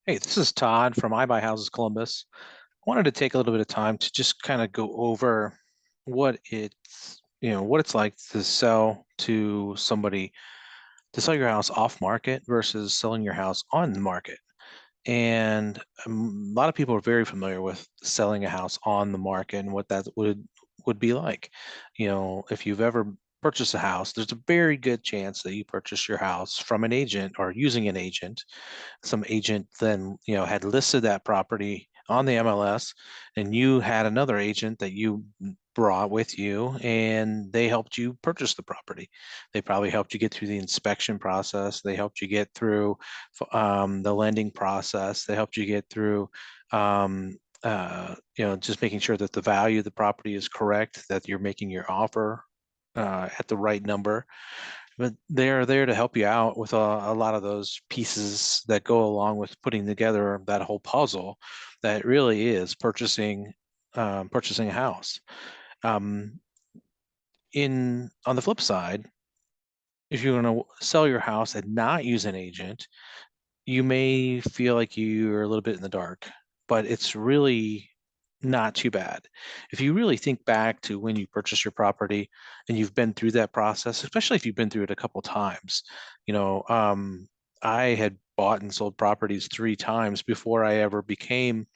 Hey, this is Todd from I Buy Houses Columbus. I wanted to take a little bit of time to just kind of go over what it's like to sell to somebody, to sell your house off market versus selling your house on the market. And a lot of people are very familiar with selling a house on the market and what that would be like. If you've ever purchased a house, there's a very good chance that you purchased your house from an agent or using an agent. Some agent then had listed that property on the MLS, and you had another agent that you brought with you, and they helped you purchase the property. They probably helped you get through the inspection process. They helped you get through the lending process. They helped you get through just making sure that the value of the property is correct, that you're making your offer at the right number, but they're there to help you out with a lot of those pieces that go along with putting together that whole puzzle that really is purchasing a house. Um, in On the flip side, if you're going to sell your house and not use an agent, you may feel like you're a little bit in the dark, but it's really not too bad. If you really think back to when you purchased your property and you've been through that process, especially if you've been through it a couple times, you know, um, I had bought and sold properties 3 times before I ever became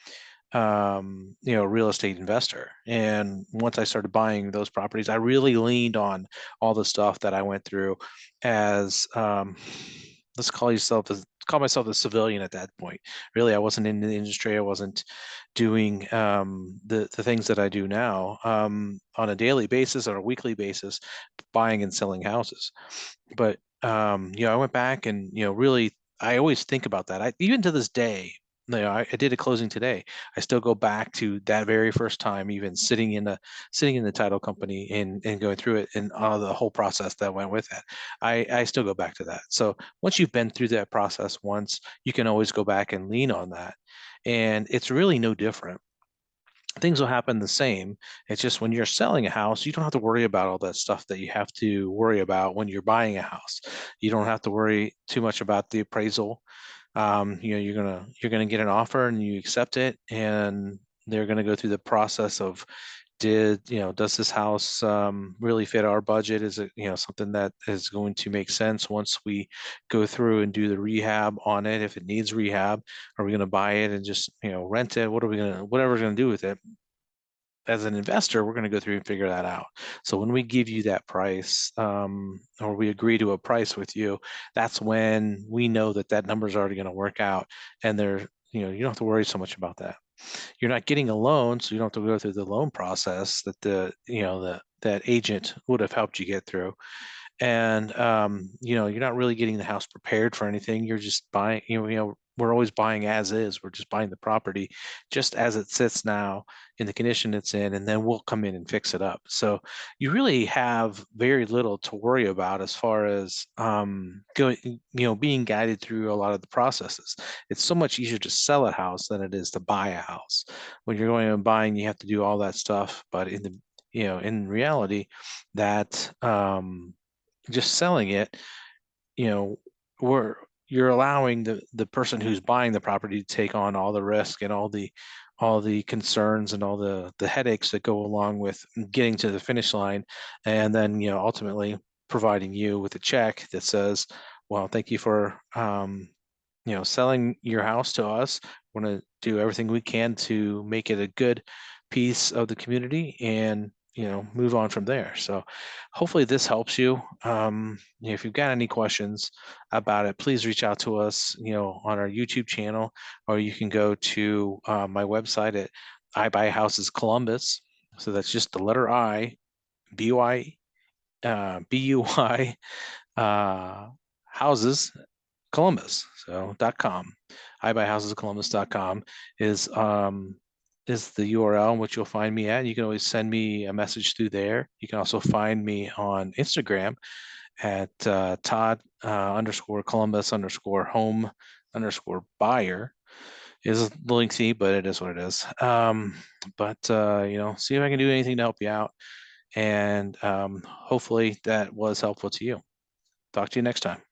a real estate investor. And once I started buying those properties, I really leaned on all the stuff that I went through as let's call myself a civilian at that point. Really, I wasn't in the industry. I wasn't doing the things that I do now on a daily basis or a weekly basis, buying and selling houses. But I went back and really, I always think about that. Even to this day, I did a closing today. I still go back to that very first time, even sitting in the title company and going through it and the whole process that went with it. I still go back to that. So once you've been through that process once, you can always go back and lean on that. And it's really no different. Things will happen the same. It's just when you're selling a house, you don't have to worry about all that stuff that you have to worry about when you're buying a house. You don't have to worry too much about the appraisal. You're gonna get an offer and you accept it, and they're gonna go through the process of does this house really fit our budget? Is it something that is going to make sense once we go through and do the rehab on it? If it needs rehab, are we going to buy it and just rent it? Whatever we're going to do with it? As an investor, we're going to go through and figure that out. So when we give you that price, or we agree to a price with you, that's when we know that that number is already going to work out, and you don't have to worry so much about that. You're not getting a loan, so you don't have to go through the loan process that that agent would have helped you get through. And you're not really getting the house prepared for anything. You're just buying, we're always buying as is. We're just buying the property just as it sits now in the condition it's in, and then we'll come in and fix it up. So you really have very little to worry about as far as going, being guided through a lot of the processes. It's so much easier to sell a house than it is to buy a house. When you're going and buying, you have to do all that stuff, but in reality, that just selling it, you know, we're you're allowing the person who's buying the property to take on all the risk and all the concerns and all the headaches that go along with getting to the finish line, and then ultimately providing you with a check that says, well, thank you for selling your house to us. We're going to do everything we can to make it a good piece of the community and move on from there. So hopefully this helps you. If you've got any questions about it, please reach out to us on our YouTube channel, or you can go to my website at I Buy Houses Columbus. So that's just the letter I, BUY, uh, houses Columbus. So .com. iBuyHousesColumbus.com is the URL in which you'll find me at. You can always send me a message through there. You can also find me on Instagram at Todd underscore Columbus underscore home underscore buyer. Is lengthy, but it is what it is. But see if I can do anything to help you out. And hopefully that was helpful to you. Talk to you next time.